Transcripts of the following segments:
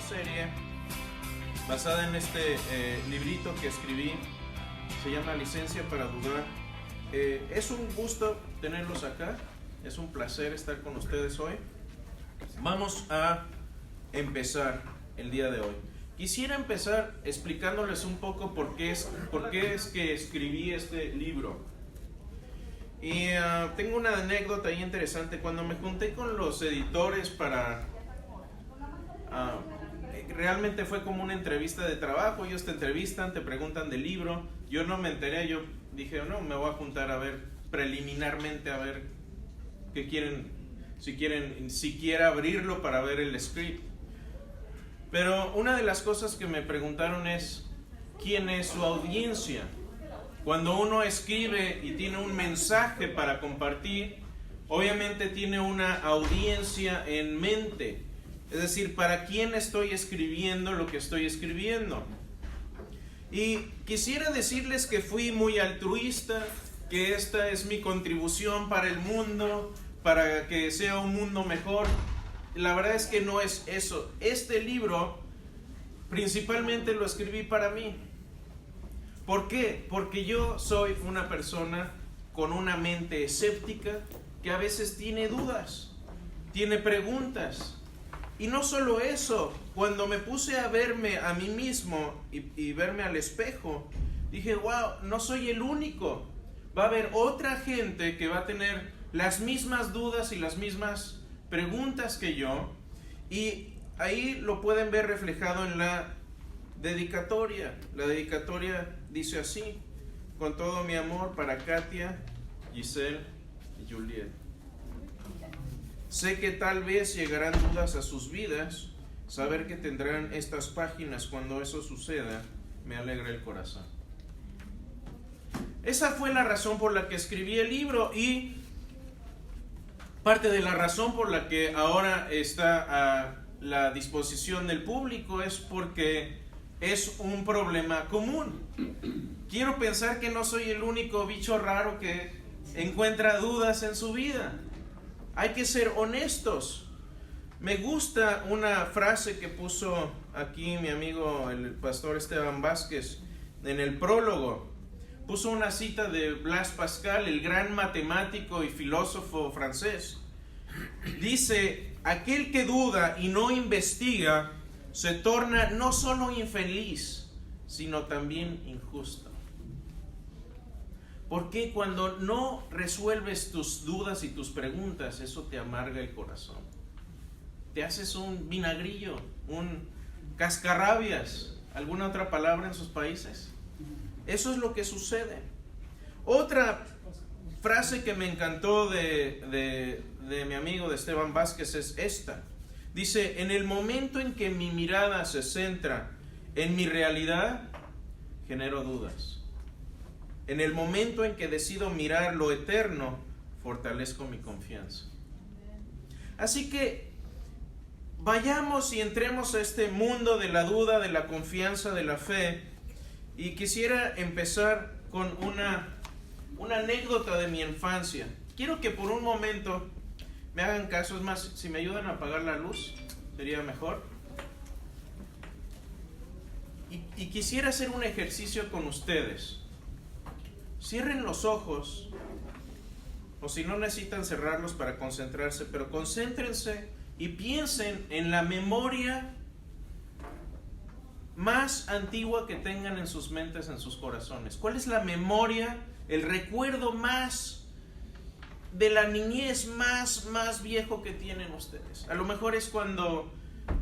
serie basada en este librito que escribí. Se llama Licencia para Dudar. Es un gusto tenerlos acá. Es un placer estar con ustedes hoy. Vamos a empezar el día de hoy. Quisiera empezar explicándoles un poco por qué es que escribí este libro. Y tengo una anécdota ahí interesante. Cuando me junté con los editores para... realmente fue como una entrevista de trabajo. Ellos te entrevistan, te preguntan del libro. Yo no me enteré. Yo dije, no, me voy a juntar a ver preliminarmente, a ver qué quieren, si quieren siquiera abrirlo para ver el script. Pero una de las cosas que me preguntaron es, ¿quién es su audiencia? Cuando uno escribe y tiene un mensaje para compartir, obviamente tiene una audiencia en mente. Es decir, ¿para quién estoy escribiendo lo que estoy escribiendo? Y quisiera decirles que fui muy altruista, que esta es mi contribución para el mundo, para que sea un mundo mejor. La verdad es que no es eso. Este libro principalmente lo escribí para mí. ¿Por qué? Porque yo soy una persona con una mente escéptica que a veces tiene dudas, tiene preguntas. Y no solo eso, cuando me puse a verme a mí mismo y verme al espejo, dije, wow, no soy el único. Va a haber otra gente que va a tener las mismas dudas y las mismas preguntas que yo. Y ahí lo pueden ver reflejado en la dedicatoria. La dedicatoria dice así: con todo mi amor para Katia, Giselle y Juliet. Sé que tal vez llegarán dudas a sus vidas. Saber que tendrán estas páginas cuando eso suceda me alegra el corazón. Esa fue la razón por la que escribí el libro, y parte de la razón por la que ahora está a la disposición del público es porque es un problema común. Quiero pensar que no soy el único bicho raro que encuentra dudas en su vida. Hay que ser honestos. Me gusta una frase que puso aquí mi amigo el pastor Esteban Vázquez en el prólogo. Puso una cita de Blaise Pascal, el gran matemático y filósofo francés. Dice: aquel que duda y no investiga se torna no solo infeliz, sino también injusto. Porque cuando no resuelves tus dudas y tus preguntas, eso te amarga el corazón. Te haces un vinagrillo, un cascarrabias, ¿alguna otra palabra en sus países? Eso es lo que sucede. Otra frase que me encantó de mi amigo de Esteban Vázquez es esta. Dice: en el momento en que mi mirada se centra en mi realidad, genero dudas. En el momento en que decido mirar lo eterno, fortalezco mi confianza. Así que vayamos y entremos a este mundo de la duda, de la confianza, de la fe. Y quisiera empezar con una anécdota de mi infancia. Quiero que por un momento me hagan caso. Es más, si me ayudan a apagar la luz, sería mejor. Y quisiera hacer un ejercicio con ustedes. Cierren los ojos, o si no necesitan cerrarlos para concentrarse, pero concéntrense y piensen en la memoria más antigua que tengan en sus mentes, en sus corazones. ¿Cuál es la memoria, el recuerdo más de la niñez más viejo que tienen ustedes? A lo mejor es cuando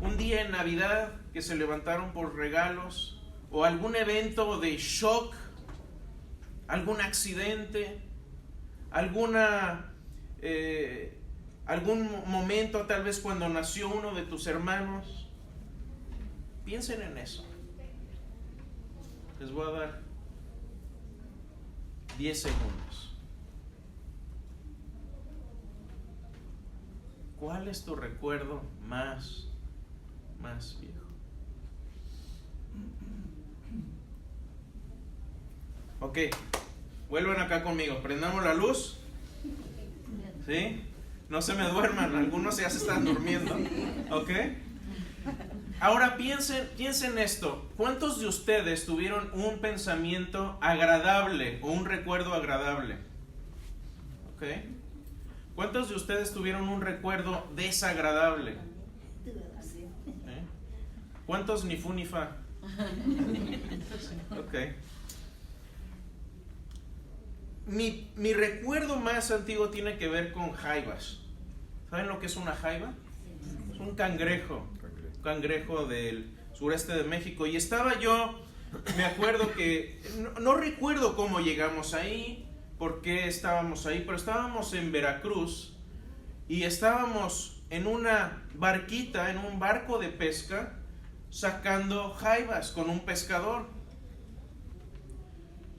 un día en Navidad que se levantaron por regalos, o algún evento de shock, algún accidente, algún momento, tal vez cuando nació uno de tus hermanos. Piensen en eso. Les voy a dar 10 segundos. ¿Cuál es tu recuerdo más viejo? Ok, vuelvan acá conmigo. Prendamos la luz. ¿Sí? No se me duerman, algunos ya se están durmiendo. ¿Ok? Ahora piensen esto. ¿Cuántos de ustedes tuvieron un pensamiento agradable o un recuerdo agradable? ¿Ok? ¿Cuántos de ustedes tuvieron un recuerdo desagradable? ¿Cuántos ni fu ni fa? Ok. Mi recuerdo más antiguo tiene que ver con jaivas. ¿Saben lo que es una jaiva? Es un cangrejo del sureste de México. Y estaba yo, me acuerdo que, no recuerdo cómo llegamos ahí, por qué estábamos ahí, pero estábamos en Veracruz y estábamos en una barquita, en un barco de pesca, sacando jaivas con un pescador.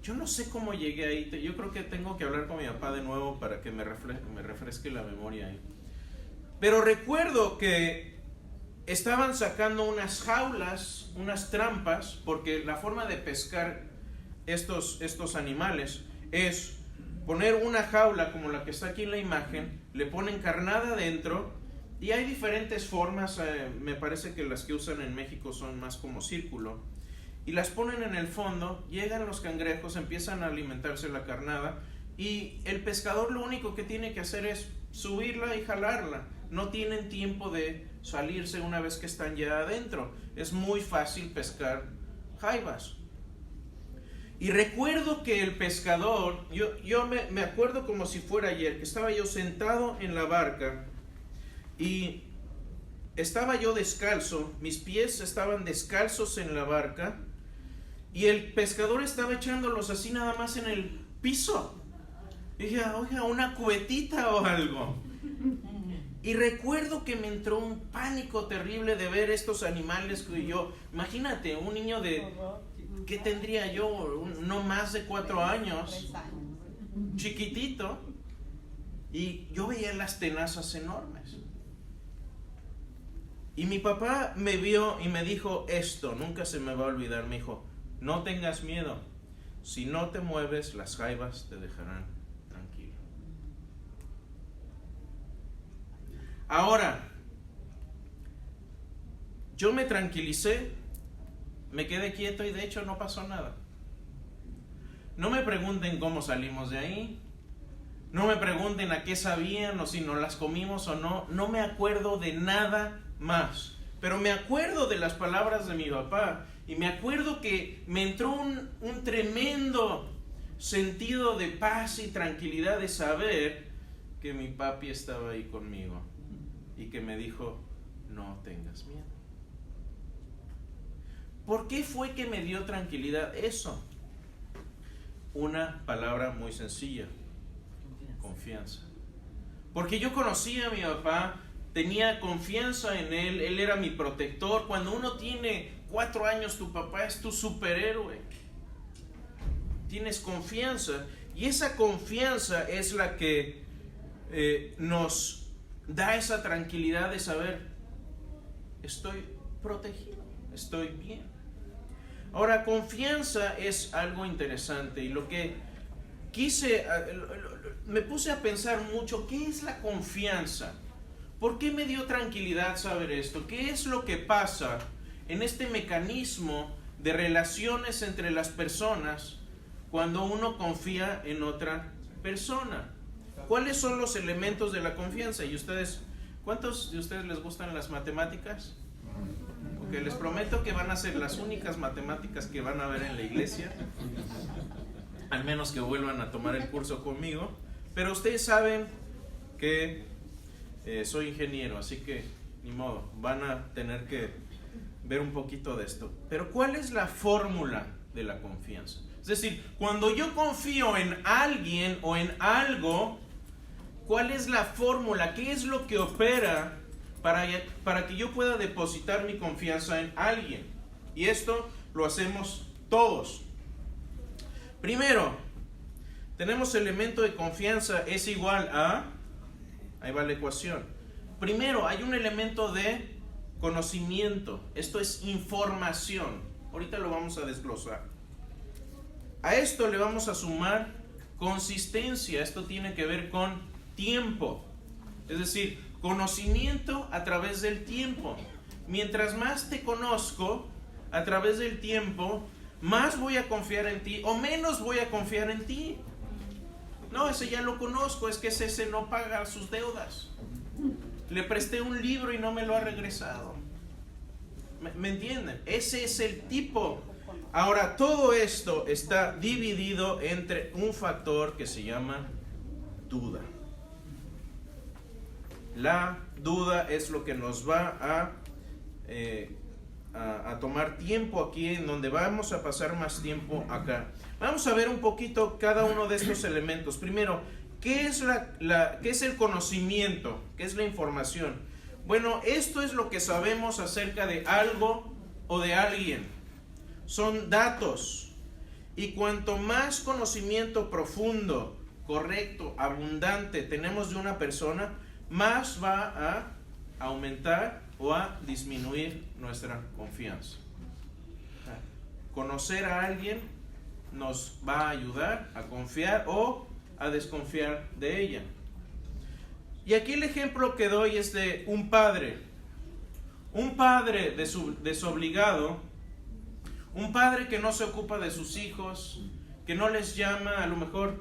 Yo no sé cómo llegué ahí. Yo creo que tengo que hablar con mi papá de nuevo para que me refresque la memoria ahí. Pero recuerdo que estaban sacando unas jaulas, unas trampas, porque la forma de pescar estos animales es poner una jaula como la que está aquí en la imagen, le ponen carnada adentro y hay diferentes formas, me parece que las que usan en México son más como círculo, y las ponen en el fondo, llegan los cangrejos, empiezan a alimentarse la carnada y el pescador lo único que tiene que hacer es subirla y jalarla. No tienen tiempo de salirse una vez que están ya adentro. Es muy fácil pescar jaivas. Y recuerdo que el pescador, yo me acuerdo como si fuera ayer, que estaba yo sentado en la barca y estaba yo descalzo, mis pies estaban descalzos en la barca y el pescador estaba echándolos así nada más en el piso. Y dije, oiga, una cubetita o algo. Y recuerdo que me entró un pánico terrible de ver estos animales que yo, imagínate, un niño de, ¿qué tendría yo? No más de 4 años, chiquitito, y yo veía las tenazas enormes. Y mi papá me vio y me dijo esto, nunca se me va a olvidar, me dijo, no tengas miedo, si no te mueves las jaivas te dejarán tranquilo. Ahora, yo me tranquilicé, me quedé quieto y de hecho no pasó nada. No me pregunten cómo salimos de ahí, no me pregunten a qué sabían o si nos las comimos o no, no me acuerdo de nada más. Pero me acuerdo de las palabras de mi papá y me acuerdo que me entró un tremendo sentido de paz y tranquilidad de saber que mi papi estaba ahí conmigo y que me dijo, no tengas miedo. ¿Por qué fue que me dio tranquilidad eso? Una palabra muy sencilla, confianza. Porque yo conocía a mi papá, tenía confianza en él, él era mi protector. Cuando uno tiene 4 años, tu papá es tu superhéroe. Tienes confianza y esa confianza es la que nos da esa tranquilidad de saber, estoy protegido, estoy bien. Ahora, confianza es algo interesante y lo que me puse a pensar mucho, ¿qué es la confianza? ¿Por qué me dio tranquilidad saber esto? ¿Qué es lo que pasa en este mecanismo de relaciones entre las personas cuando uno confía en otra persona? ¿Cuáles son los elementos de la confianza? Y ustedes, ¿cuántos de ustedes les gustan las matemáticas? Porque les prometo que van a ser las únicas matemáticas que van a ver en la iglesia, al menos que vuelvan a tomar el curso conmigo. Pero ustedes saben que soy ingeniero, así que ni modo, van a tener que ver un poquito de esto. Pero ¿cuál es la fórmula de la confianza? Es decir, cuando yo confío en alguien o en algo, ¿cuál es la fórmula? ¿Qué es lo que opera para que yo pueda depositar mi confianza en alguien? Y esto lo hacemos todos. Primero, tenemos elemento de confianza es igual a, ahí va la ecuación. Primero, hay un elemento de conocimiento. Esto es información. Ahorita lo vamos a desglosar. A esto le vamos a sumar consistencia. Esto tiene que ver con tiempo. Es decir, conocimiento a través del tiempo. mientras más te conozco a través del tiempo, más voy a confiar en ti o menos voy a confiar en ti. No, ese ya lo conozco, es que ese no paga sus deudas. Le presté un libro y no me lo ha regresado. ¿Me entienden? Ese es el tipo. Ahora, todo esto está dividido entre un factor que se llama duda. La duda es lo que nos va a tomar tiempo aquí, en donde vamos a pasar más tiempo acá. Vamos a ver un poquito cada uno de estos elementos. Primero, ¿qué es qué es el conocimiento? ¿Qué es la información? Bueno, esto es lo que sabemos acerca de algo o de alguien. Son datos. Y cuanto más conocimiento profundo, correcto, abundante tenemos de una persona, más va a aumentar o a disminuir nuestra confianza. Conocer a alguien nos va a ayudar a confiar o a desconfiar de ella. Y aquí el ejemplo que doy es de un padre. Un padre desobligado, un padre que no se ocupa de sus hijos, que no les llama, a lo mejor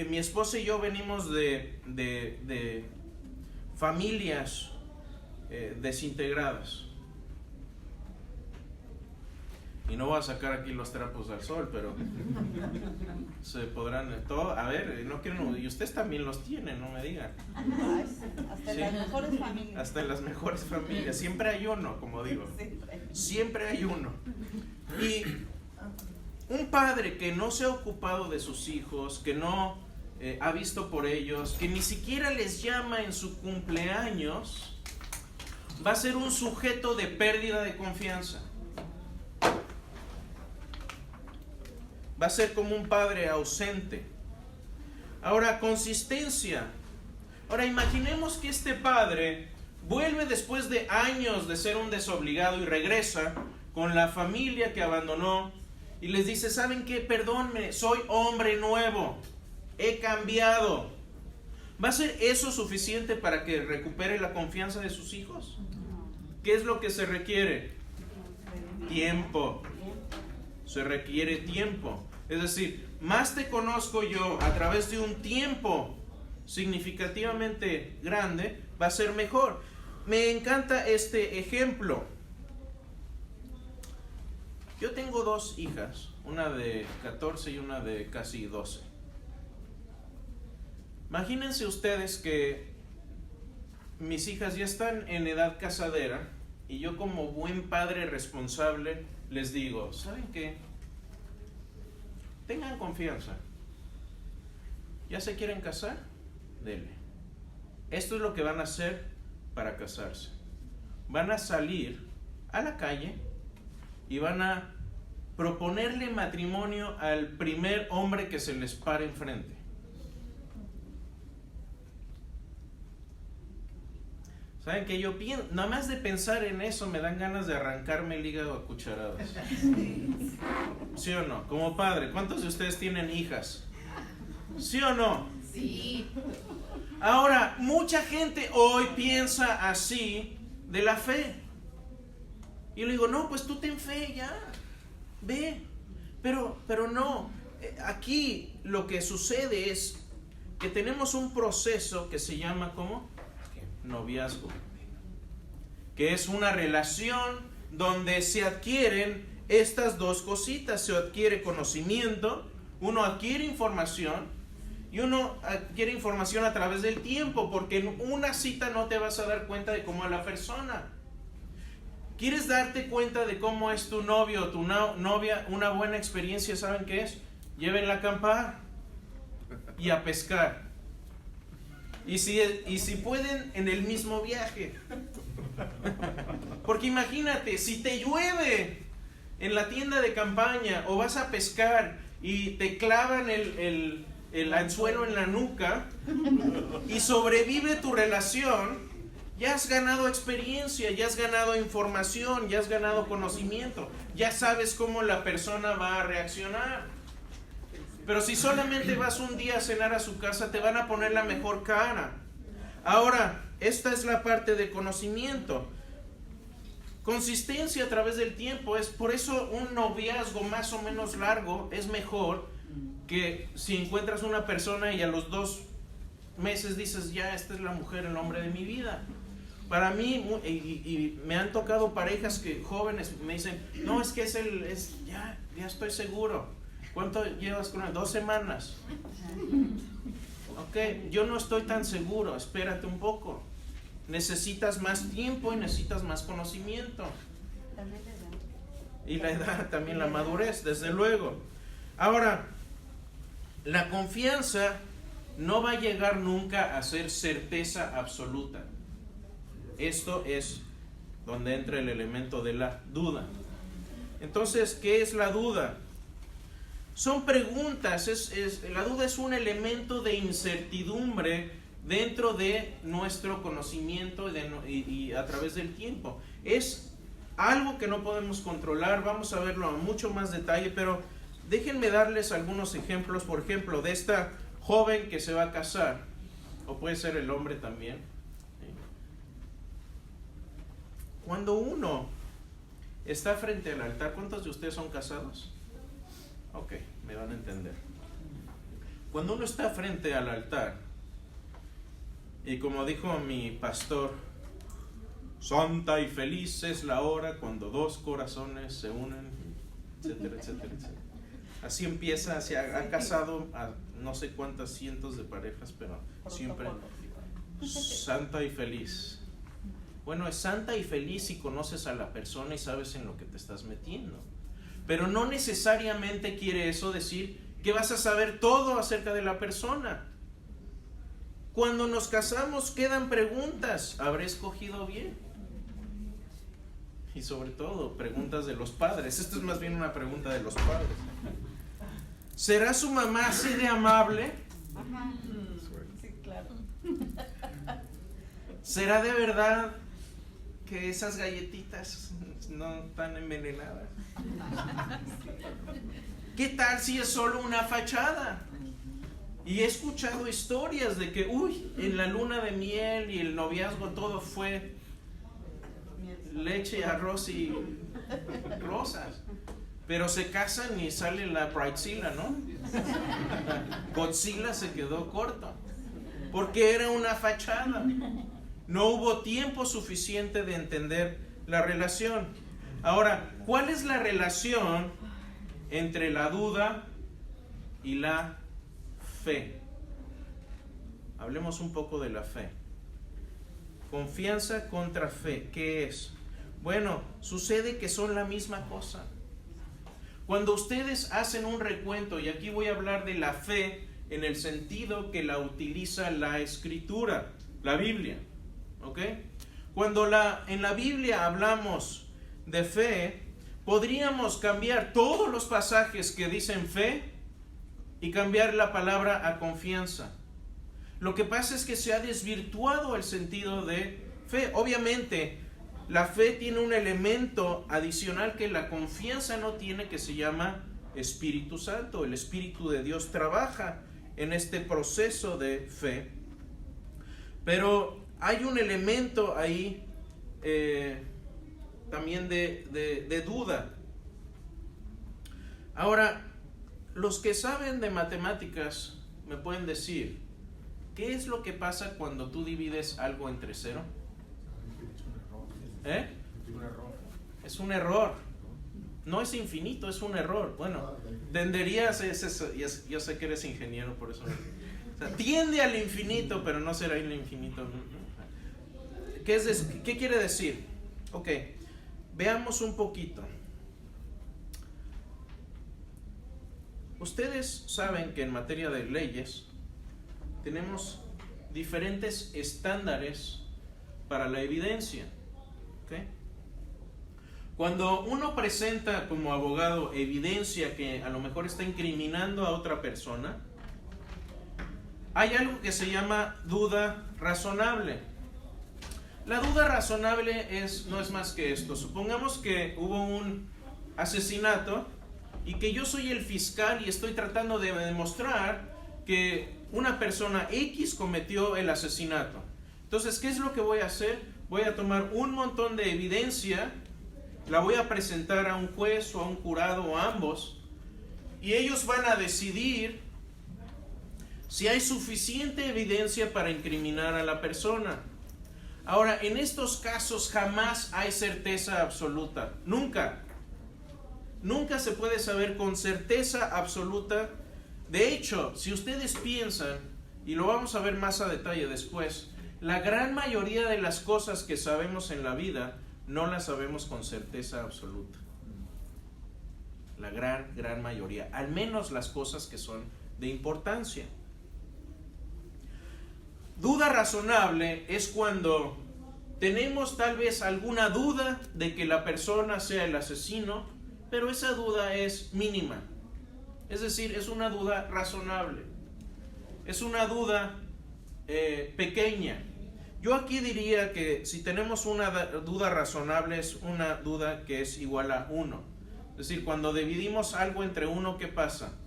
mi esposa y yo venimos de familias desintegradas. Y no voy a sacar aquí los trapos al sol, pero se podrán todo. A ver, no quiero, y ustedes también los tienen, no me digan. Hasta en las mejores familias. Hasta en las mejores familias. Siempre hay uno, como digo. Siempre hay uno. Y un padre que no se ha ocupado de sus hijos, que no ha visto por ellos, que ni siquiera les llama en su cumpleaños, va a ser un sujeto de pérdida de confianza. Va a ser como un padre ausente. Ahora, consistencia. Ahora, imaginemos que este padre vuelve después de años de ser un desobligado y regresa con la familia que abandonó y les dice, ¿saben qué? Perdónme, soy hombre nuevo, he cambiado. ¿Va a ser eso suficiente para que recupere la confianza de sus hijos? ¿Qué es lo que se requiere? Tiempo. Se requiere tiempo. Es decir, más te conozco yo a través de un tiempo significativamente grande, va a ser mejor. Me encanta este ejemplo. Yo tengo dos hijas, una de 14 y una de casi 12. Imagínense ustedes que mis hijas ya están en edad casadera y yo como buen padre responsable les digo, ¿saben qué? Tengan confianza. ¿Ya se quieren casar? Denle. Esto es lo que van a hacer para casarse. Van a salir a la calle y van a proponerle matrimonio al primer hombre que se les pare enfrente. ¿Saben qué? Yo pienso, nada más de pensar en eso me dan ganas de arrancarme el hígado a cucharadas. ¿Sí o no? Como padre, ¿cuántos de ustedes tienen hijas? ¿Sí o no? Sí. Ahora, mucha gente hoy piensa así de la fe. Y yo le digo, no, pues tú ten fe ya. Ve. Pero no. Aquí lo que sucede es que tenemos un proceso que se llama, ¿cómo? Noviazgo, que es una relación donde se adquieren estas dos cositas. Se adquiere conocimiento, uno adquiere información y uno adquiere información a través del tiempo, porque en una cita no te vas a dar cuenta de cómo es la persona. ¿Quieres darte cuenta de cómo es tu novio o tu novia? Una buena experiencia, ¿saben qué es? Llévenla a acampar y a pescar. Y si pueden, en el mismo viaje. Porque imagínate, si te llueve en la tienda de campaña o vas a pescar y te clavan el anzuelo en la nuca y sobrevive tu relación, ya has ganado experiencia, ya has ganado información, ya has ganado conocimiento, ya sabes cómo la persona va a reaccionar. Pero si solamente vas un día a cenar a su casa, te van a poner la mejor cara. Ahora, esta es la parte de conocimiento. Consistencia a través del tiempo, es por eso un noviazgo más o menos largo es mejor que si encuentras una persona y a los 2 meses dices, ya, esta es la mujer, el hombre de mi vida. Para mí, y me han tocado parejas que jóvenes me dicen, no, es que ya estoy seguro. ¿Cuánto llevas con él? 2 semanas. Ok, yo no estoy tan seguro, espérate un poco. Necesitas más tiempo y necesitas más conocimiento. Y la edad, también la madurez, desde luego. Ahora, la confianza no va a llegar nunca a ser certeza absoluta. Esto es donde entra el elemento de la duda. Entonces, ¿qué es la duda? Son preguntas, la duda es un elemento de incertidumbre dentro de nuestro conocimiento y a través del tiempo. Es algo que no podemos controlar, vamos a verlo a mucho más detalle, pero déjenme darles algunos ejemplos, por ejemplo, de esta joven que se va a casar, o puede ser el hombre también. Cuando uno está frente al altar, ¿cuántos de ustedes son casados? Ok, me van a entender. Cuando uno está frente al altar, y como dijo mi pastor, santa y feliz es la hora cuando 2 corazones se unen, etcétera, etcétera, etcétera. Así empieza, ha casado a no sé cuántas cientos de parejas, pero siempre santa y feliz. Bueno, es santa y feliz si conoces a la persona y sabes en lo que te estás metiendo. Pero no necesariamente quiere eso decir que vas a saber todo acerca de la persona. Cuando nos casamos quedan preguntas. ¿Habré escogido bien? Y sobre todo, preguntas de los padres. Esto es más bien una pregunta de los padres. ¿Será su mamá así de amable? Ajá. Sí, claro. ¿Será de verdad que esas galletitas no están envenenadas? ¿Qué tal si es solo una fachada? Y he escuchado historias de que, en la luna de miel y el noviazgo todo fue leche, arroz y rosas. Pero se casan y sale la Bridezilla, ¿no? Godzilla se quedó corto. Porque era una fachada. No hubo tiempo suficiente de entender la relación. Ahora, ¿cuál es la relación entre la duda y la fe? Hablemos un poco de la fe. Confianza contra fe, ¿qué es? Bueno, sucede que son la misma cosa. Cuando ustedes hacen un recuento, y aquí voy a hablar de la fe en el sentido que la utiliza la Escritura, la Biblia, ¿ok? Cuando en la Biblia hablamos de fe, podríamos cambiar todos los pasajes que dicen fe y cambiar la palabra a confianza. Lo que pasa es que se ha desvirtuado el sentido de fe. Obviamente, la fe tiene un elemento adicional que la confianza no tiene, que se llama Espíritu Santo. El Espíritu de Dios trabaja en este proceso de fe. Pero hay un elemento ahí también de duda. Ahora, los que saben de matemáticas me pueden decir, ¿qué es lo que pasa cuando tú divides algo entre 0? Es un error. No es infinito, es un error. Bueno, tenderías, yo sé que eres ingeniero, por eso. O sea, tiende al infinito, pero no será el infinito. ¿Qué quiere decir? Ok, veamos un poquito. Ustedes saben que en materia de leyes tenemos diferentes estándares para la evidencia. ¿Okay? Cuando uno presenta como abogado evidencia que a lo mejor está incriminando a otra persona, hay algo que se llama duda razonable. La duda razonable no es más que esto. Supongamos que hubo un asesinato y que yo soy el fiscal y estoy tratando de demostrar que una persona X cometió el asesinato. Entonces, ¿qué es lo que voy a hacer? Voy a tomar un montón de evidencia, la voy a presentar a un juez o a un jurado o a ambos, y ellos van a decidir si hay suficiente evidencia para incriminar a la persona. Ahora, en estos casos jamás hay certeza absoluta. Nunca. Nunca se puede saber con certeza absoluta. De hecho, si ustedes piensan, y lo vamos a ver más a detalle después, la gran mayoría de las cosas que sabemos en la vida no las sabemos con certeza absoluta. La gran mayoría. Al menos las cosas que son de importancia. Duda razonable es cuando tenemos tal vez alguna duda de que la persona sea el asesino, pero esa duda es mínima. Es decir, es una duda razonable. Es una duda pequeña. Yo aquí diría que si tenemos una duda razonable es una duda que es igual a 1. Es decir, cuando dividimos algo entre 1, ¿qué pasa?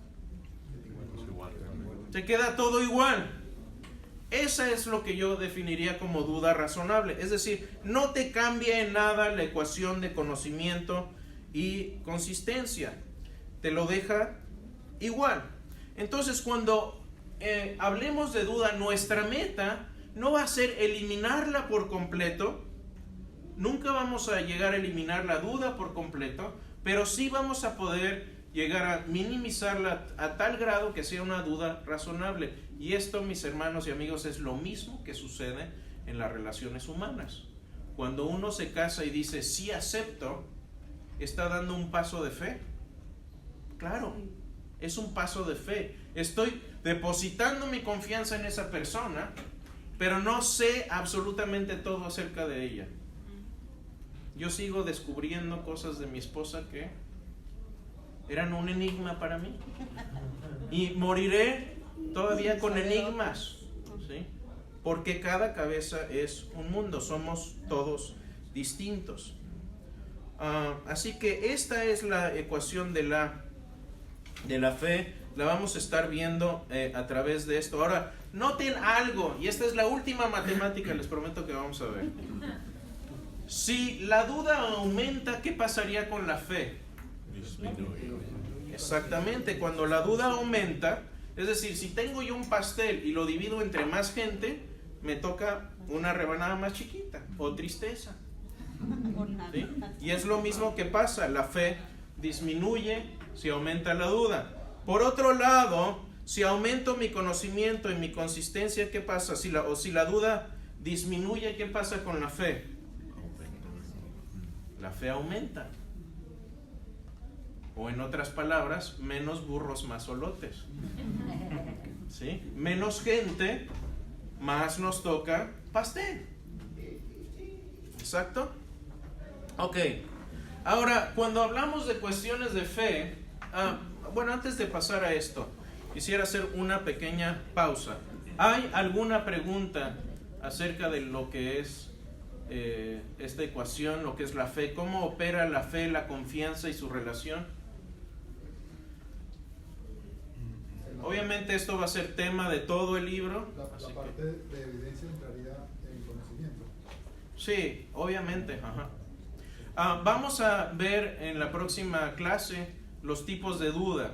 Se queda todo igual. Esa es lo que yo definiría como duda razonable. Es decir, no te cambia en nada la ecuación de conocimiento y consistencia. Te lo deja igual. Entonces, cuando hablemos de duda, nuestra meta no va a ser eliminarla por completo. Nunca vamos a llegar a eliminar la duda por completo, pero sí vamos a poder llegar a minimizarla a tal grado que sea una duda razonable. Y esto, mis hermanos y amigos, es lo mismo que sucede en las relaciones humanas. Cuando uno se casa y dice, sí acepto, ¿está dando un paso de fe? Claro, es un paso de fe. Estoy depositando mi confianza en esa persona, pero no sé absolutamente todo acerca de ella. Yo sigo descubriendo cosas de mi esposa que eran un enigma para mí. Y moriré todavía con enigmas, ¿sí? Porque cada cabeza es un mundo, somos todos distintos. Así que esta es la ecuación de la fe. La vamos a estar viendo a través de esto. Ahora, noten algo, y esta es la última matemática, les prometo que vamos a ver. Si la duda aumenta, ¿qué pasaría con la fe? Exactamente, cuando la duda aumenta, es decir, si tengo yo un pastel y lo divido entre más gente, me toca una rebanada más chiquita, o tristeza. ¿Sí? Y es lo mismo que pasa, la fe disminuye si aumenta la duda. Por otro lado, si aumento mi conocimiento y mi consistencia, ¿qué pasa? Si la duda disminuye, ¿qué pasa con la fe? La fe aumenta. O en otras palabras, menos burros, más solotes. ¿Sí? Menos gente, más nos toca pastel. ¿Exacto? Ok. Ahora, cuando hablamos de cuestiones de fe, bueno, antes de pasar a esto, quisiera hacer una pequeña pausa. ¿Hay alguna pregunta acerca de lo que es esta ecuación, lo que es la fe? ¿Cómo opera la fe, la confianza y su relación? Obviamente esto va a ser tema de todo el libro. La parte de evidencia entraría en conocimiento. Sí, obviamente. Ajá. Vamos a ver en la próxima clase los tipos de duda,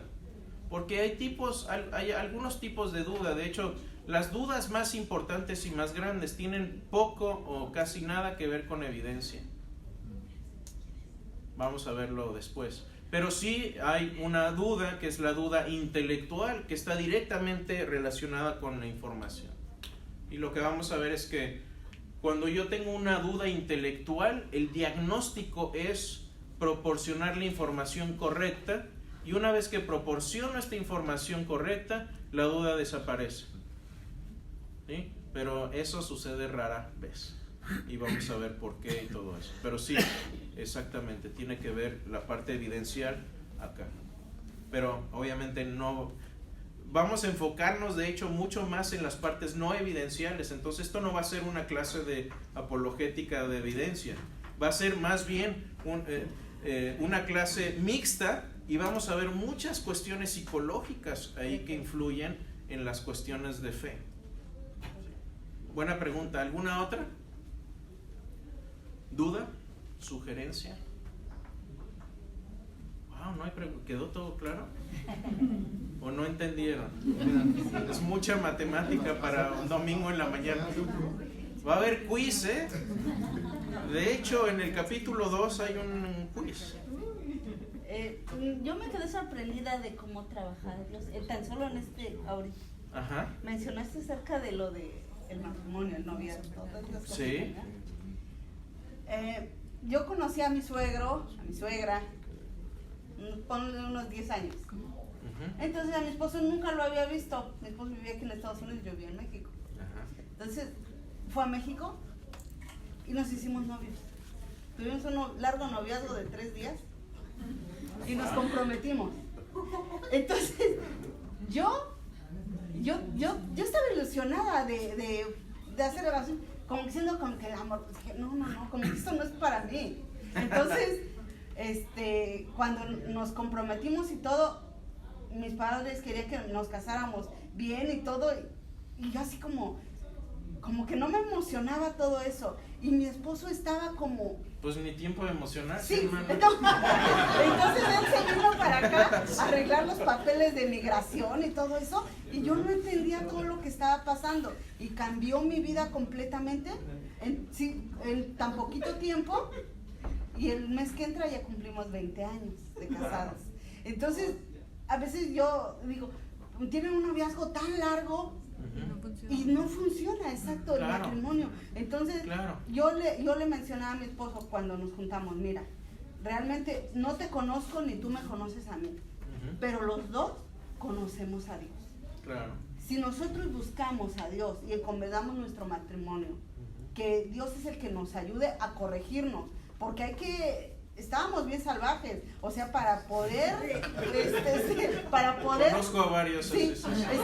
porque hay algunos tipos de duda. De hecho, las dudas más importantes y más grandes tienen poco o casi nada que ver con evidencia. Vamos a verlo después. Pero sí hay una duda que es la duda intelectual, que está directamente relacionada con la información. Y lo que vamos a ver es que cuando yo tengo una duda intelectual, el diagnóstico es proporcionar la información correcta, y una vez que proporciono esta información correcta, la duda desaparece. ¿Sí? Pero eso sucede rara vez. Y vamos a ver por qué y todo eso. Pero sí, exactamente, tiene que ver la parte evidencial acá. Pero obviamente no, vamos a enfocarnos de hecho mucho más en las partes no evidenciales. Entonces esto no va a ser una clase de apologética de evidencia. Va a ser más bien una clase mixta, y vamos a ver muchas cuestiones psicológicas ahí que influyen en las cuestiones de fe. buena pregunta. ¿Alguna otra? ¿Duda? ¿Sugerencia? Wow, no hay ¿quedó todo claro? ¿O no entendieron? Es mucha matemática para un domingo en la mañana. Va a haber quiz, ¿eh? De hecho, en el capítulo 2 hay un quiz. Yo me quedé sorprendida de cómo trabaja Dios, tan solo en ahorita. Ajá. Mencionaste acerca de lo de el matrimonio, el noviazgo, todas estas cosas. Sí. Yo conocí a mi suegro, a mi suegra, ponle unos 10 años. Entonces a mi esposo nunca lo había visto. Mi esposo vivía aquí en Estados Unidos, yo vivía en México. Entonces fue a México y nos hicimos novios. Tuvimos un largo noviazgo de 3 días y nos comprometimos. Entonces yo estaba ilusionada de hacer relación, como diciendo como que el amor, dije, no, como que esto no es para mí. Entonces, cuando nos comprometimos y todo, mis padres querían que nos casáramos bien y todo, y yo así como que no me emocionaba todo eso, y mi esposo estaba como... Pues ni tiempo de emocionarse, sí, hermano. Entonces él se vino para acá a arreglar los papeles de migración y todo eso, y yo no entendía todo lo que estaba pasando, y cambió mi vida completamente en tan poquito tiempo, y el mes que entra ya cumplimos 20 años de casados. Entonces, a veces yo digo, tienen un noviazgo tan largo y no funciona, exacto, el matrimonio. Entonces, yo le mencionaba a mi esposo cuando nos juntamos, mira, realmente no te conozco ni tú me conoces a mí, pero los dos conocemos a Dios. Claro. Si nosotros buscamos a Dios y encomendamos nuestro matrimonio, que Dios es el que nos ayude a corregirnos, porque estábamos bien salvajes, o sea, para poder, Conozco a varios. sí,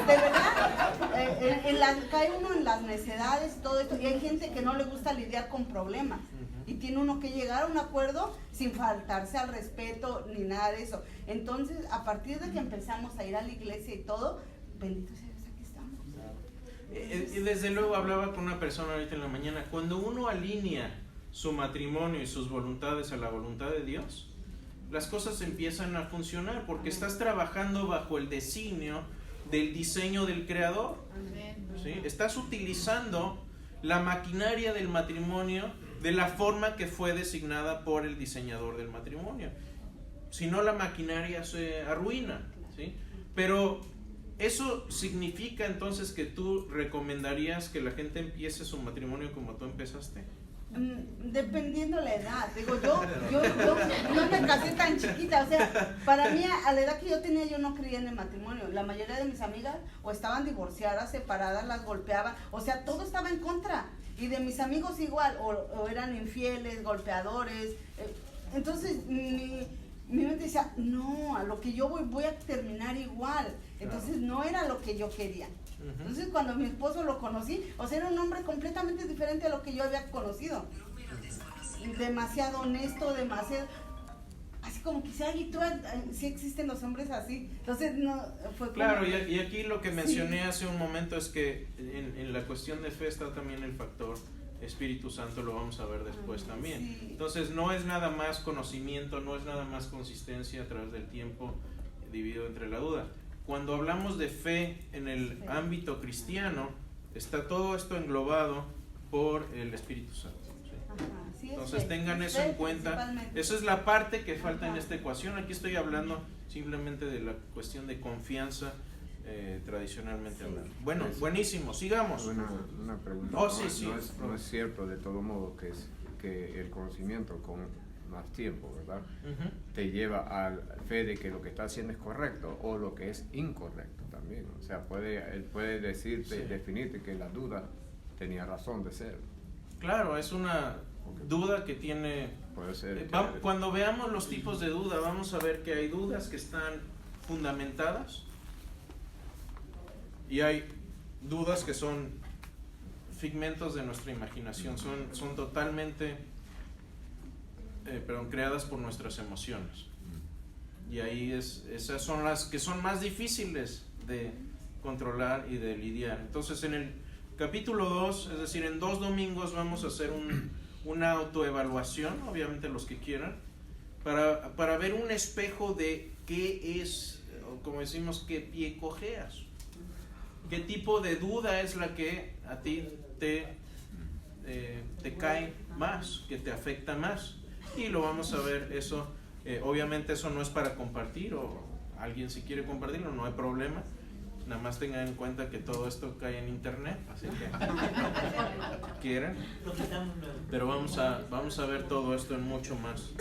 ¿verdad? Cae uno en las necedades, todo esto, y hay gente que no le gusta lidiar con problemas, y tiene uno que llegar a un acuerdo sin faltarse al respeto ni nada de eso. Entonces, a partir de que empezamos a ir a la iglesia y todo, bendito sea Dios, aquí estamos. Y desde luego hablaba con una persona ahorita en la mañana, cuando uno alinea su matrimonio y sus voluntades a la voluntad de Dios, las cosas empiezan a funcionar, porque estás trabajando bajo el designio del diseño del Creador. ¿Sí? Estás utilizando la maquinaria del matrimonio de la forma que fue designada por el diseñador del matrimonio. Si no, la maquinaria se arruina, ¿sí? Pero eso significa entonces que tú recomendarías que la gente empiece su matrimonio como tú empezaste. Dependiendo la edad, digo, yo no me casé tan chiquita, o sea, para mí a la edad que yo tenía yo no creía en el matrimonio. La mayoría de mis amigas o estaban divorciadas, separadas, las golpeaban, o sea, todo estaba en contra, y de mis amigos igual, o eran infieles, golpeadores. Entonces mi mente decía, no, a lo que yo voy a terminar igual. Entonces no era lo que yo quería. Entonces cuando mi esposo lo conocí, o sea, era un hombre completamente diferente a lo que yo había conocido. Demasiado honesto, demasiado, así como quisiera, y tú, sí existen los hombres así. Entonces no fue como... Claro, y aquí lo que mencioné hace un momento es que en la cuestión de fe está también el factor Espíritu Santo, lo vamos a ver después también. Sí. Entonces no es nada más conocimiento, no es nada más consistencia a través del tiempo dividido entre la duda. Cuando hablamos de fe en el ámbito cristiano, está todo esto englobado por el Espíritu Santo. ¿Sí? Sí, entonces tengan eso en cuenta. Esa es la parte que falta en esta ecuación. Aquí estoy hablando simplemente de la cuestión de confianza, tradicionalmente hablando. Bueno, buenísimo, sigamos. Una pregunta. Oh, sí. No es cierto de todo modo que el conocimiento con más tiempo, ¿verdad? Te lleva a la fe de que lo que está haciendo es correcto o lo que es incorrecto también. O sea, él puede decirte, definirte que la duda tenía razón de ser. Claro, es una duda que tiene... Puede ser. Cuando veamos los tipos de duda, vamos a ver que hay dudas que están fundamentadas y hay dudas que son figmentos de nuestra imaginación, son totalmente creadas por nuestras emociones, y ahí esas son las que son más difíciles de controlar y de lidiar. Entonces en el Capítulo 2, es decir, en 2 domingos vamos a hacer una autoevaluación, obviamente los que quieran, para ver un espejo de qué es, como decimos, qué pie cojeas. ¿Qué tipo de duda es la que a ti te cae más, que te afecta más? Y lo vamos a ver eso. Obviamente eso no es para compartir, o alguien si quiere compartirlo, no hay problema. Nada más tengan en cuenta que todo esto cae en internet, así que quieran. Pero vamos a ver todo esto en mucho más.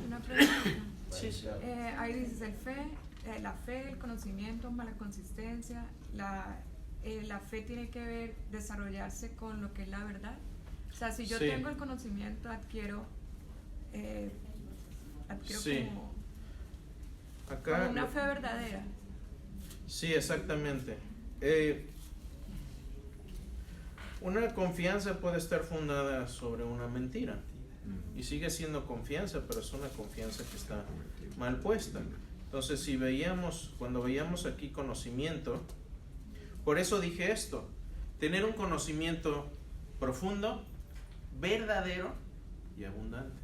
Una pregunta. Sí, sí. Ahí dices la fe, el conocimiento más la consistencia. La fe tiene que ver, desarrollarse con lo que es la verdad. O sea, si yo Sí. tengo el conocimiento, adquiero Sí. como Acá, una fe verdadera. sí, exactamente. Una confianza puede estar fundada sobre una mentira. Y sigue siendo confianza, pero es una confianza que está mal puesta. Entonces, cuando veíamos aquí conocimiento, por eso dije esto, tener un conocimiento profundo, verdadero y abundante.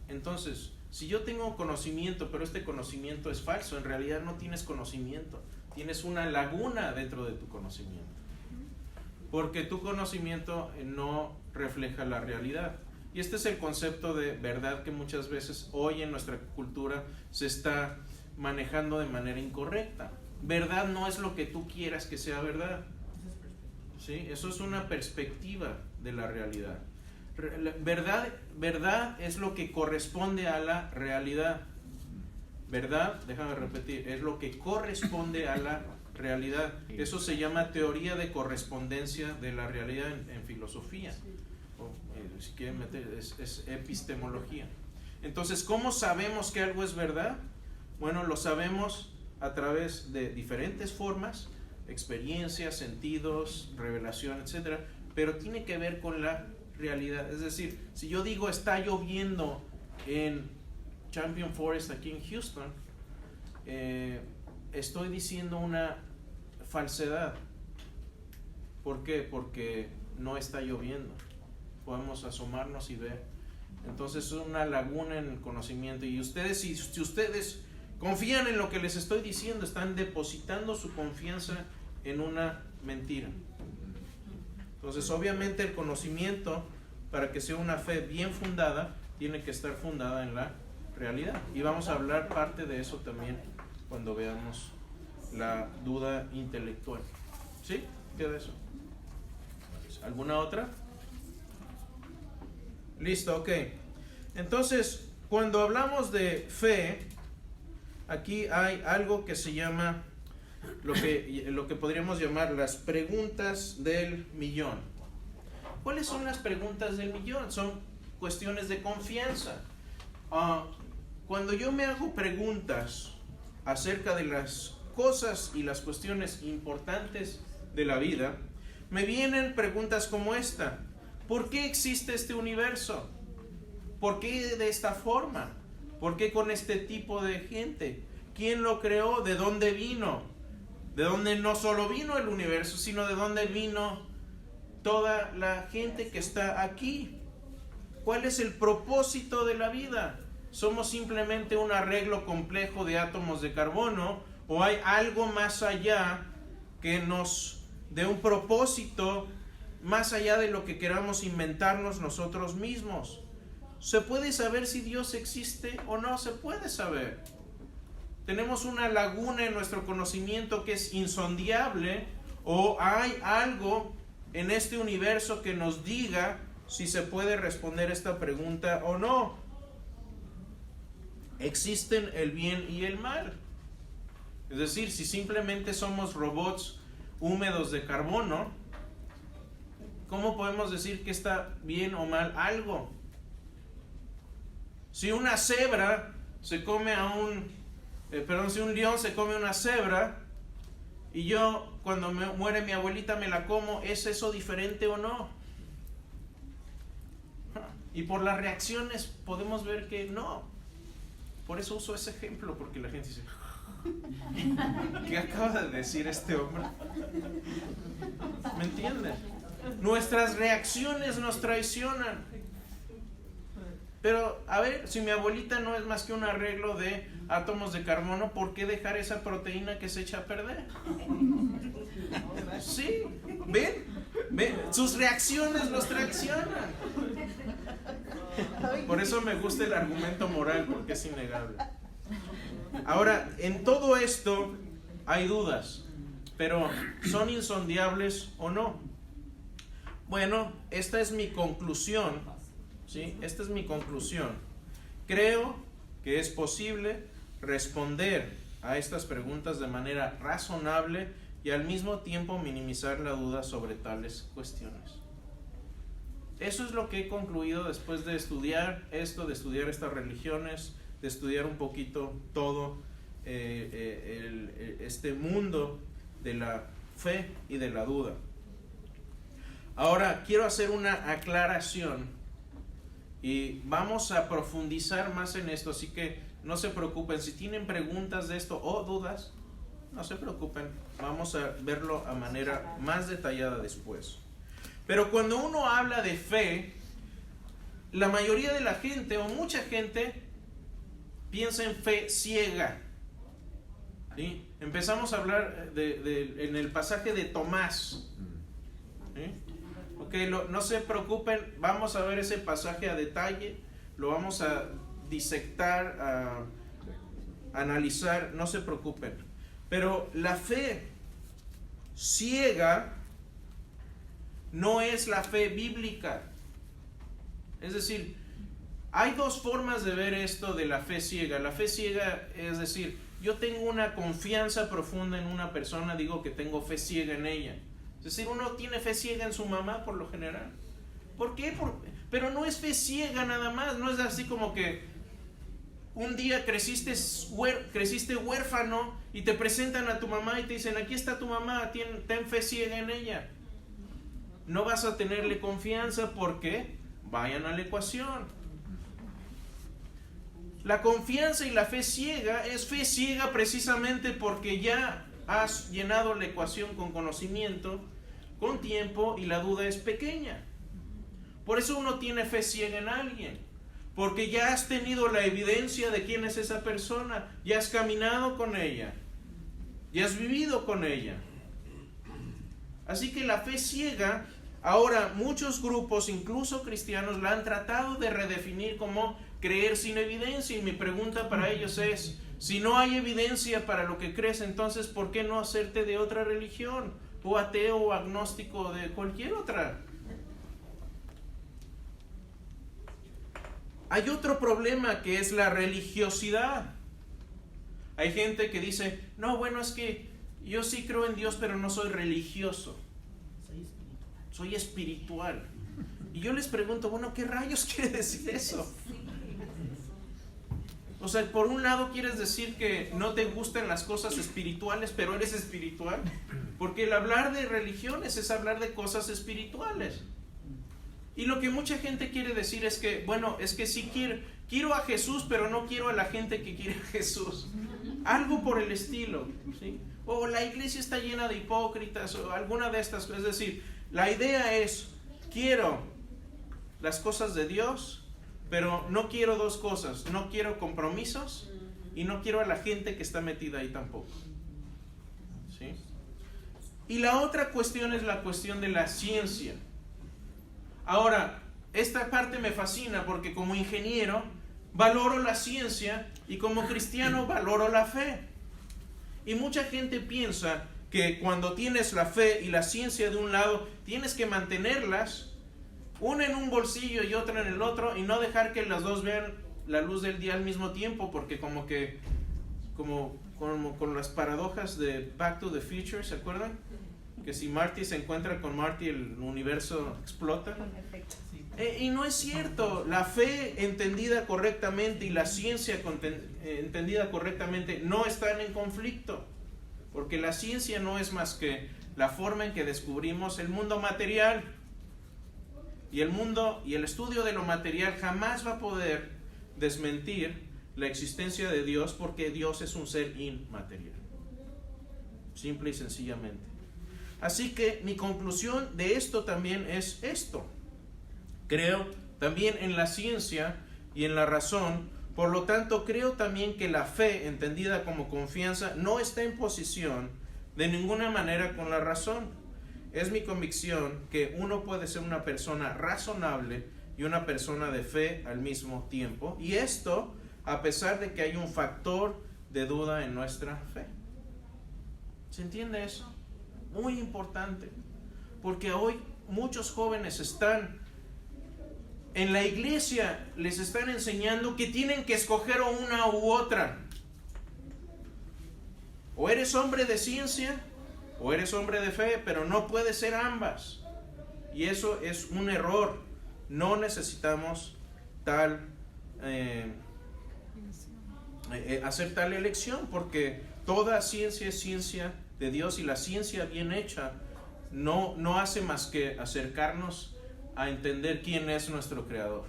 Entonces, si yo tengo conocimiento, pero este conocimiento es falso, en realidad no tienes conocimiento, tienes una laguna dentro de tu conocimiento. Porque tu conocimiento no refleja la realidad. Y este es el concepto de verdad que muchas veces hoy en nuestra cultura se está manejando de manera incorrecta. Verdad no es lo que tú quieras que sea verdad. ¿Sí? Eso es una perspectiva de la realidad. Verdad es lo que corresponde a la realidad. Verdad, déjame repetir, es lo que corresponde a la realidad. Eso se llama teoría de correspondencia de la realidad en filosofía. O, si quieren meter, es epistemología. Entonces, ¿cómo sabemos que algo es verdad? Bueno, lo sabemos a través de diferentes formas, experiencias, sentidos, revelación, etcétera, pero tiene que ver con la realidad. Es decir, si yo digo está lloviendo en Champion Forest aquí en Houston, estoy diciendo una falsedad. ¿Por qué? Porque no está lloviendo. Podemos asomarnos y ver. Entonces es una laguna en el conocimiento. Y ustedes, si ustedes confían en lo que les estoy diciendo, están depositando su confianza en una mentira. Entonces, obviamente el conocimiento, para que sea una fe bien fundada, tiene que estar fundada en la realidad. Y vamos a hablar parte de eso también cuando veamos la duda intelectual. ¿Sí? ¿Queda eso? ¿Alguna otra? Listo, ok. Entonces, cuando hablamos de fe, aquí hay algo que se llama lo que podríamos llamar las preguntas del millón. ¿Cuáles son las preguntas del millón? Son cuestiones de confianza. Cuando yo me hago preguntas acerca de las cosas y las cuestiones importantes de la vida, me vienen preguntas como esta. ¿Por qué existe este universo? ¿Por qué de esta forma? ¿Por qué con este tipo de gente? ¿Quién lo creó? ¿De dónde vino? ¿De dónde no solo vino el universo, sino de dónde vino toda la gente que está aquí? ¿Cuál es el propósito de la vida? ¿Somos simplemente un arreglo complejo de átomos de carbono? ¿O hay algo más allá que nos dé un propósito más allá de lo que queramos inventarnos nosotros mismos? ¿Se puede saber si Dios existe o no se puede saber? ¿Tenemos una laguna en nuestro conocimiento que es insondable? ¿O hay algo en este universo que nos diga si se puede responder esta pregunta o no? ¿Existen el bien y el mal? Es decir, si simplemente somos robots húmedos de carbono, ¿cómo podemos decir que está bien o mal algo? Si una cebra se come si un león se come una cebra y yo cuando muere mi abuelita me la como, ¿es eso diferente o no? Y por las reacciones podemos ver que no. Por eso uso ese ejemplo, porque la gente dice, ¿qué acaba de decir este hombre? ¿Me entiendes? Nuestras reacciones nos traicionan. Pero, a ver, si mi abuelita no es más que un arreglo de átomos de carbono, ¿por qué dejar esa proteína que se echa a perder? Sí, ¿ven? Sus reacciones los traicionan. Por eso me gusta el argumento moral, porque es innegable. Ahora, en todo esto hay dudas, pero ¿son insondiables o no? Bueno, esta es mi conclusión, ¿sí? Esta es mi conclusión. Creo que es posible responder a estas preguntas de manera razonable y al mismo tiempo minimizar la duda sobre tales cuestiones. Eso es lo que he concluido después de estudiar esto, de estudiar estas religiones, de estudiar un poquito todo este mundo de la fe y de la duda. Ahora, quiero hacer una aclaración y vamos a profundizar más en esto, así que no se preocupen. Si tienen preguntas de esto o dudas, no se preocupen, vamos a verlo a manera más detallada después. Pero cuando uno habla de fe, la mayoría de la gente o mucha gente piensa en fe ciega. ¿Sí? Empezamos a hablar en el pasaje de Tomás. ¿Sí? Okay, no se preocupen, vamos a ver ese pasaje a detalle, lo vamos a disectar, a analizar, no se preocupen. Pero la fe ciega no es la fe bíblica. Es decir, hay dos formas de ver esto de la fe ciega. La fe ciega es decir, yo tengo una confianza profunda en una persona, digo que tengo fe ciega en ella. Es decir, uno tiene fe ciega en su mamá por lo general. ¿Por qué? Pero no es fe ciega nada más, no es así como que un día creciste huérfano y te presentan a tu mamá y te dicen, aquí está tu mamá, ten fe ciega en ella. No vas a tenerle confianza porque vayan a la ecuación. La confianza y la fe ciega es fe ciega precisamente porque ya has llenado la ecuación con conocimiento, con tiempo, y la duda es pequeña. Por eso uno tiene fe ciega en alguien, porque ya has tenido la evidencia de quién es esa persona, ya has caminado con ella, ya has vivido con ella. Así que la fe ciega, ahora muchos grupos, incluso cristianos, la han tratado de redefinir como creer sin evidencia, y mi pregunta para ellos es, si no hay evidencia para lo que crees, entonces ¿por qué no hacerte de otra religión? O ateo o agnóstico, de cualquier otra. Hay otro problema que es la religiosidad. Hay gente que dice, no, bueno, es que yo sí creo en Dios, pero no soy religioso. Soy espiritual. Y yo les pregunto, bueno, ¿qué rayos quiere decir eso? O sea, por un lado quieres decir que no te gustan las cosas espirituales, pero eres espiritual. Porque el hablar de religiones es hablar de cosas espirituales. Y lo que mucha gente quiere decir es que, bueno, es que sí quiero a Jesús, pero no quiero a la gente que quiere a Jesús. Algo por el estilo, ¿sí? O la iglesia está llena de hipócritas, o alguna de estas cosas. Es decir, la idea es, quiero las cosas de Dios, pero no quiero dos cosas, no quiero compromisos y no quiero a la gente que está metida ahí tampoco. ¿Sí? Y la otra cuestión es la cuestión de la ciencia. Ahora, esta parte me fascina porque como ingeniero valoro la ciencia y como cristiano valoro la fe. Y mucha gente piensa que cuando tienes la fe y la ciencia de un lado, tienes que mantenerlas, una en un bolsillo y otra en el otro, y no dejar que las dos vean la luz del día al mismo tiempo, porque como con las paradojas de Back to the Future, ¿se acuerdan? Que si Marty se encuentra con Marty, el universo explota. Y no es cierto. La fe entendida correctamente y la ciencia entendida correctamente no están en conflicto, porque la ciencia no es más que la forma en que descubrimos el mundo material, y el estudio de lo material jamás va a poder desmentir la existencia de Dios, porque Dios es un ser inmaterial, simple y sencillamente. Así que mi conclusión de esto también es esto. Creo también en la ciencia y en la razón. Por lo tanto, creo también que la fe, entendida como confianza, no está en posición de ninguna manera con la razón. Es mi convicción que uno puede ser una persona razonable y una persona de fe al mismo tiempo. Y esto a pesar de que hay un factor de duda en nuestra fe. ¿Se entiende eso? Muy importante. Porque hoy muchos jóvenes están en la iglesia, les están enseñando que tienen que escoger una u otra. O eres hombre de ciencia o eres hombre de fe, pero no puede ser ambas. Y eso es un error. No necesitamos hacer tal elección, porque toda ciencia es ciencia de Dios, y la ciencia bien hecha no hace más que acercarnos a entender quién es nuestro creador.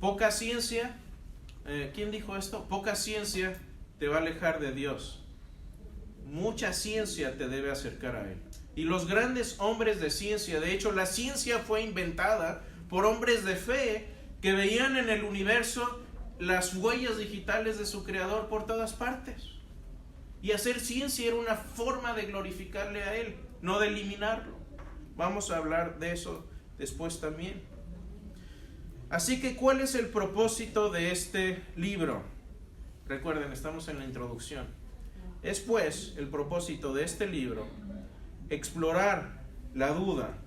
Poca ciencia, ¿quién dijo esto? Poca ciencia te va a alejar de Dios. Mucha ciencia te debe acercar a Él. Y los grandes hombres de ciencia, de hecho la ciencia fue inventada por hombres de fe que veían en el universo las huellas digitales de su creador por todas partes. Y hacer ciencia era una forma de glorificarle a Él, no de eliminarlo. Vamos a hablar de eso después también. Así que, ¿cuál es el propósito de este libro? Recuerden, estamos en la introducción. Es pues el propósito de este libro explorar la duda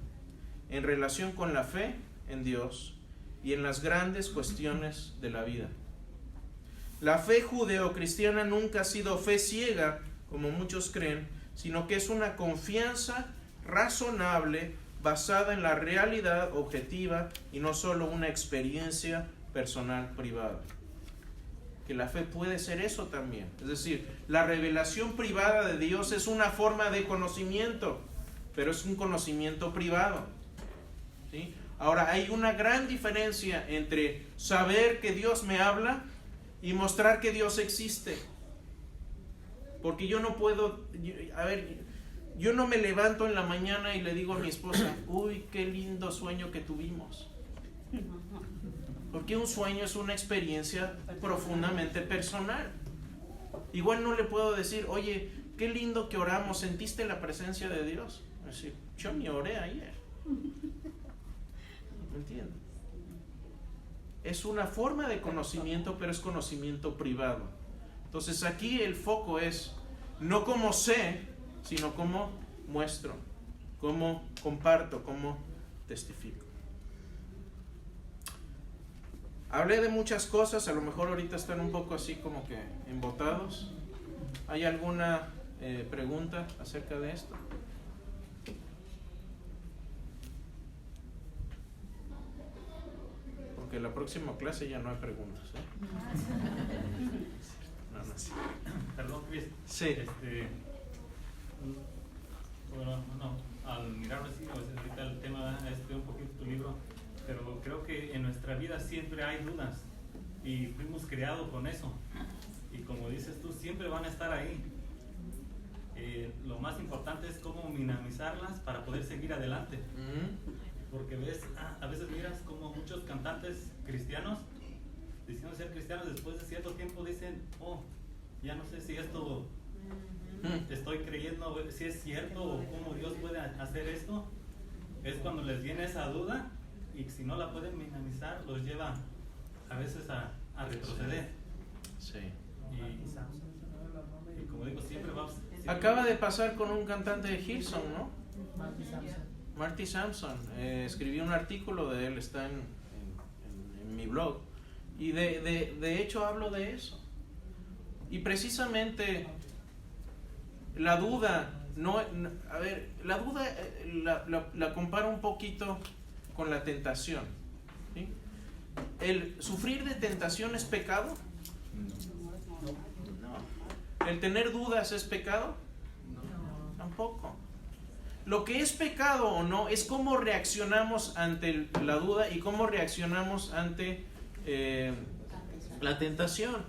en relación con la fe en Dios y en las grandes cuestiones de la vida. La fe judeocristiana nunca ha sido fe ciega, como muchos creen, sino que es una confianza razonable basada en la realidad objetiva y no solo una experiencia personal privada. Que la fe puede ser eso también. Es decir, la revelación privada de Dios es una forma de conocimiento, pero es un conocimiento privado. ¿Sí? Ahora, hay una gran diferencia entre saber que Dios me habla y mostrar que Dios existe. Porque yo no puedo, yo no me levanto en la mañana y le digo a mi esposa, uy, qué lindo sueño que tuvimos. Porque un sueño es una experiencia profundamente personal. Igual no le puedo decir, oye, qué lindo que oramos, ¿sentiste la presencia de Dios? Es decir, yo ni oré ayer. ¿Me entiendes? Es una forma de conocimiento, pero es conocimiento privado. Entonces aquí el foco es no cómo sé, sino cómo muestro, cómo comparto, cómo testifico. Hablé de muchas cosas, a lo mejor ahorita están un poco así como que embotados. ¿Hay alguna pregunta acerca de esto? Porque la próxima clase ya no hay preguntas, ¿eh? No, sí. Perdón, Chris. Sí. Al mirar así, ahorita el tema, un poquito tu libro, pero creo que en nuestra vida siempre hay dudas y fuimos creados con eso. Y como dices tú, siempre van a estar ahí. Lo más importante es cómo minimizarlas para poder seguir adelante. Porque ves, a veces miras como muchos cantantes cristianos, diciendo ser cristianos, después de cierto tiempo dicen, oh, ya no sé si esto estoy creyendo, si es cierto o cómo Dios puede hacer esto. Es cuando les viene esa duda y si no la pueden minimizar, los lleva a veces a retroceder. Sí. Y como digo, siempre va. Acaba de pasar con un cantante de Hillsong, ¿no? Marty Sampson. Escribí un artículo de él, está en mi blog. Y de hecho hablo de eso. Y precisamente la duda, la duda la comparo un poquito con la tentación. ¿Sí? ¿El sufrir de tentación es pecado? No. ¿El tener dudas es pecado? No. Tampoco. Lo que es pecado o no es cómo reaccionamos ante la duda y cómo reaccionamos ante la tentación.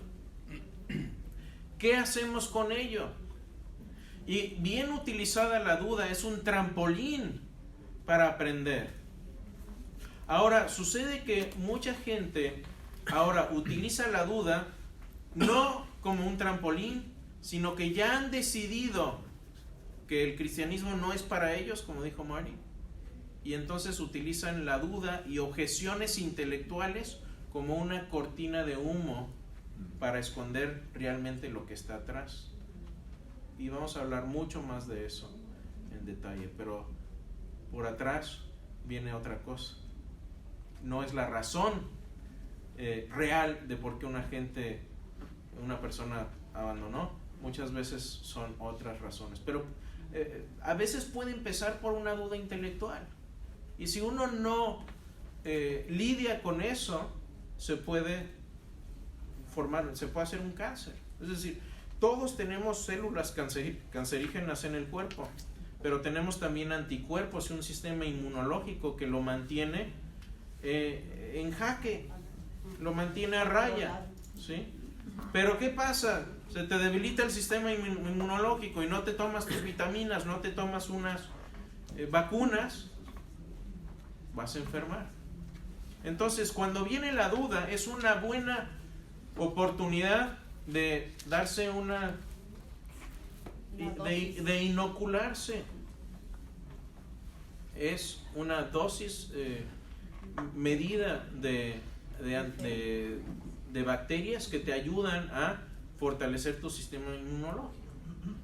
¿Qué hacemos con ello? Y bien utilizada la duda es un trampolín para aprender. Ahora, sucede que mucha gente ahora utiliza la duda no como un trampolín, sino que ya han decidido que el cristianismo no es para ellos, como dijo Mari, y entonces utilizan la duda y objeciones intelectuales como una cortina de humo para esconder realmente lo que está atrás. Y vamos a hablar mucho más de eso en detalle, pero por atrás viene otra cosa. No es la razón real de por qué una persona abandonó. Muchas veces son otras razones, pero a veces puede empezar por una duda intelectual, y si uno no lidia con eso, se puede hacer un cáncer. Es decir, todos tenemos células cancerígenas en el cuerpo, pero tenemos también anticuerpos y un sistema inmunológico que lo mantiene en jaque, lo mantiene a raya, ¿sí? Pero ¿qué pasa? Se te debilita el sistema inmunológico y no te tomas tus vitaminas, no te tomas unas vacunas, vas a enfermar. Entonces, cuando viene la duda, es una buena oportunidad de darse de inocularse. Es una dosis medida de bacterias que te ayudan a fortalecer tu sistema inmunológico.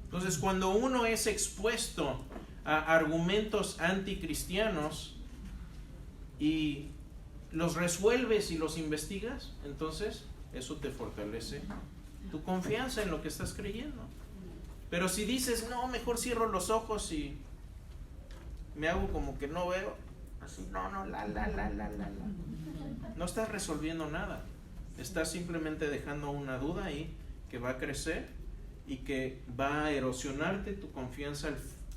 Entonces, cuando uno es expuesto a argumentos anticristianos y los resuelves y los investigas, entonces eso te fortalece tu confianza en lo que estás creyendo. Pero si dices, no, mejor cierro los ojos y me hago como que no veo, así, no estás resolviendo nada. Estás simplemente dejando una duda ahí que va a crecer y que va a erosionarte tu confianza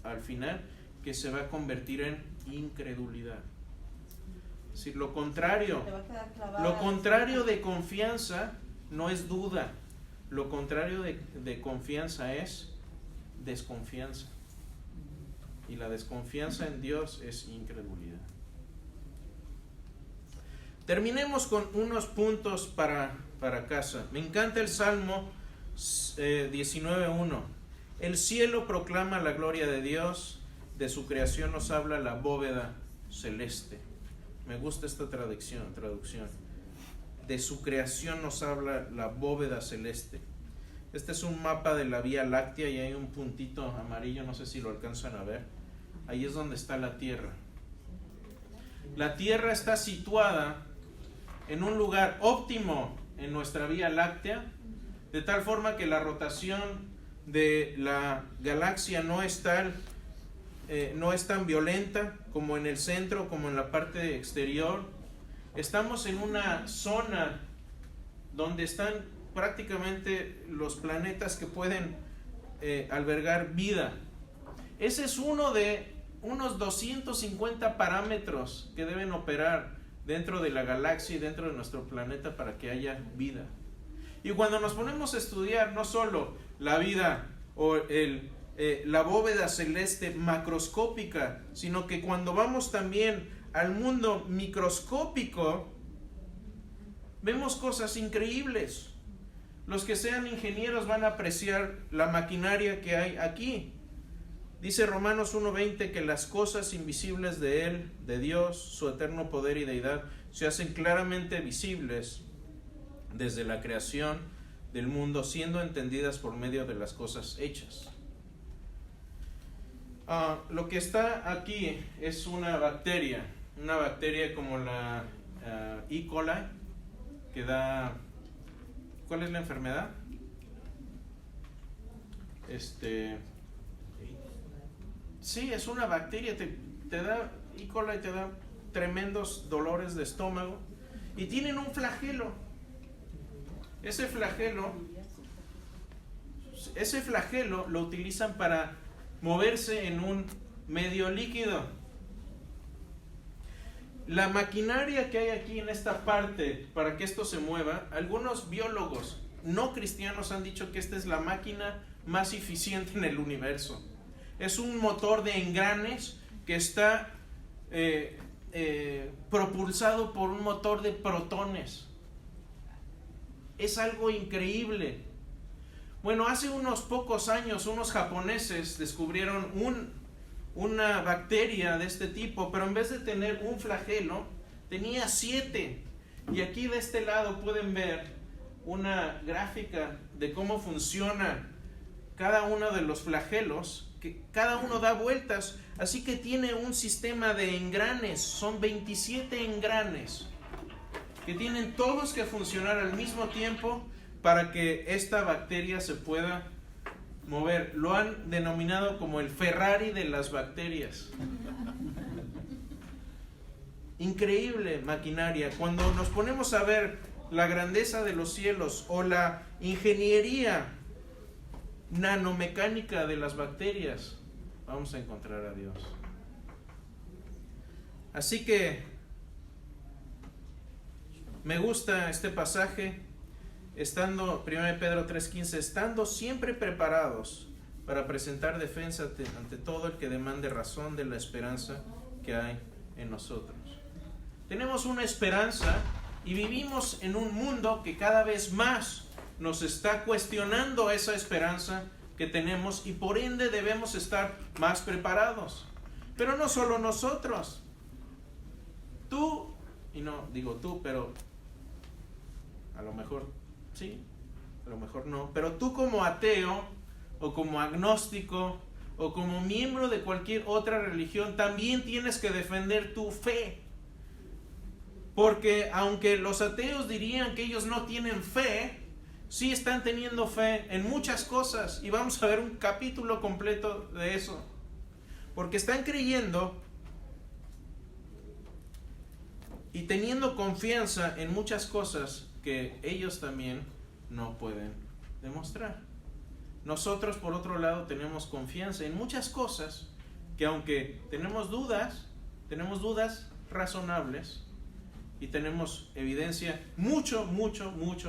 al final, que se va a convertir en incredulidad. Es decir, lo contrario de confianza no es duda. Lo contrario de confianza es desconfianza. Y la desconfianza en Dios es incredulidad. Terminemos con unos puntos para casa. Me encanta el Salmo 19:1. El cielo proclama la gloria de Dios, de su creación nos habla la bóveda celeste. Me gusta esta traducción. De su creación nos habla la bóveda celeste. Este es un mapa de la Vía Láctea y hay un puntito amarillo, no sé si lo alcanzan a ver. Ahí es donde está la Tierra. La Tierra está situada en un lugar óptimo en nuestra Vía Láctea, de tal forma que la rotación de la galaxia no es tan violenta como en el centro, como en la parte exterior. Estamos en una zona donde están prácticamente los planetas que pueden albergar vida. Ese es uno de unos 250 parámetros que deben operar dentro de la galaxia y dentro de nuestro planeta para que haya vida. Y cuando nos ponemos a estudiar no solo la vida o la bóveda celeste macroscópica, sino que cuando vamos también al mundo microscópico, vemos cosas increíbles. Los que sean ingenieros van a apreciar la maquinaria que hay aquí. Dice Romanos 1:20 que las cosas invisibles de Él, de Dios, su eterno poder y deidad, se hacen claramente visibles desde la creación del mundo, siendo entendidas por medio de las cosas hechas. Lo que está aquí es una bacteria como la E. coli, que da... ¿Cuál es la enfermedad? Sí, es una bacteria, te da E. coli, te da tremendos dolores de estómago y tienen un flagelo. Ese flagelo lo utilizan para moverse en un medio líquido. La maquinaria que hay aquí en esta parte para que esto se mueva, algunos biólogos no cristianos han dicho que esta es la máquina más eficiente en el universo. Es un motor de engranes que está propulsado por un motor de protones. Es algo increíble. Bueno, hace unos pocos años unos japoneses descubrieron una bacteria de este tipo, pero en vez de tener un flagelo, tenía 7. Y aquí de este lado pueden ver una gráfica de cómo funciona cada uno de los flagelos, que cada uno da vueltas, así que tiene un sistema de engranes. Son 27 engranes que tienen todos que funcionar al mismo tiempo para que esta bacteria se pueda mover. Lo han denominado como el Ferrari de las bacterias. Increíble maquinaria. Cuando nos ponemos a ver la grandeza de los cielos o la ingeniería nanomecánica de las bacterias, vamos a encontrar a Dios. Así que me gusta este pasaje, estando, 1 Pedro 3:15, estando siempre preparados para presentar defensa ante todo el que demande razón de la esperanza que hay en nosotros. Tenemos una esperanza y vivimos en un mundo que cada vez más nos está cuestionando esa esperanza que tenemos, y por ende debemos estar más preparados. Pero no solo nosotros. Tú, y no digo tú, pero a lo mejor sí, a lo mejor no, pero tú como ateo o como agnóstico o como miembro de cualquier otra religión también tienes que defender tu fe. Porque aunque los ateos dirían que ellos no tienen fe, sí están teniendo fe en muchas cosas, y vamos a ver un capítulo completo de eso. Porque están creyendo y teniendo confianza en muchas cosas que ellos también no pueden demostrar. Nosotros, por otro lado, tenemos confianza en muchas cosas que, aunque tenemos dudas razonables, y tenemos evidencia mucho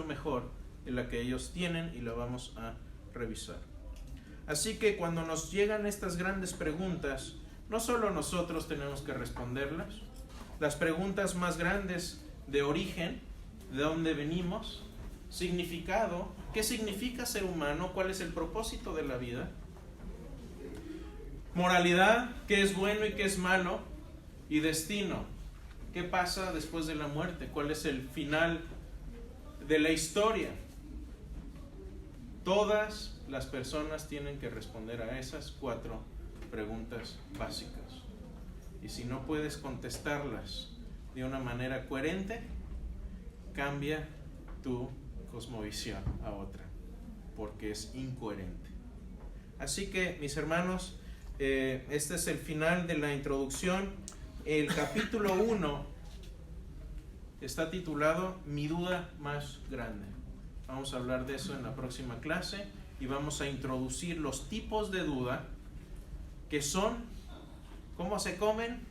mejor de la que ellos tienen, y la vamos a revisar. Así que cuando nos llegan estas grandes preguntas, no solo nosotros tenemos que responderlas. Las preguntas más grandes de origen, de dónde venimos, significado, qué significa ser humano, cuál es el propósito de la vida, moralidad, qué es bueno y qué es malo, y destino, qué pasa después de la muerte, cuál es el final de la historia. Todas las personas tienen que responder a esas 4 preguntas básicas. Y si no puedes contestarlas de una manera coherente, cambia tu cosmovisión a otra, porque es incoherente. Así que, mis hermanos, este es el final de la introducción. El capítulo 1 está titulado Mi duda más grande. Vamos a hablar de eso en la próxima clase, y vamos a introducir los tipos de duda, que son, cómo se comen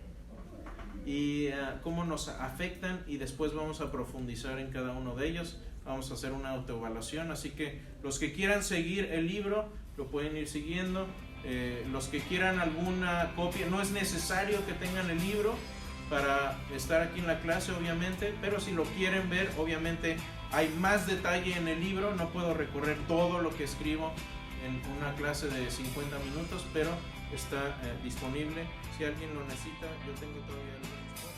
y cómo nos afectan, y después vamos a profundizar en cada uno de ellos. Vamos a hacer una autoevaluación, así que los que quieran seguir el libro lo pueden ir siguiendo. Los que quieran alguna copia, no es necesario que tengan el libro para estar aquí en la clase, obviamente, pero si lo quieren ver, obviamente hay más detalle en el libro. No puedo recorrer todo lo que escribo en una clase de 50 minutos, pero está disponible. Si alguien lo necesita, yo tengo todavía algunos.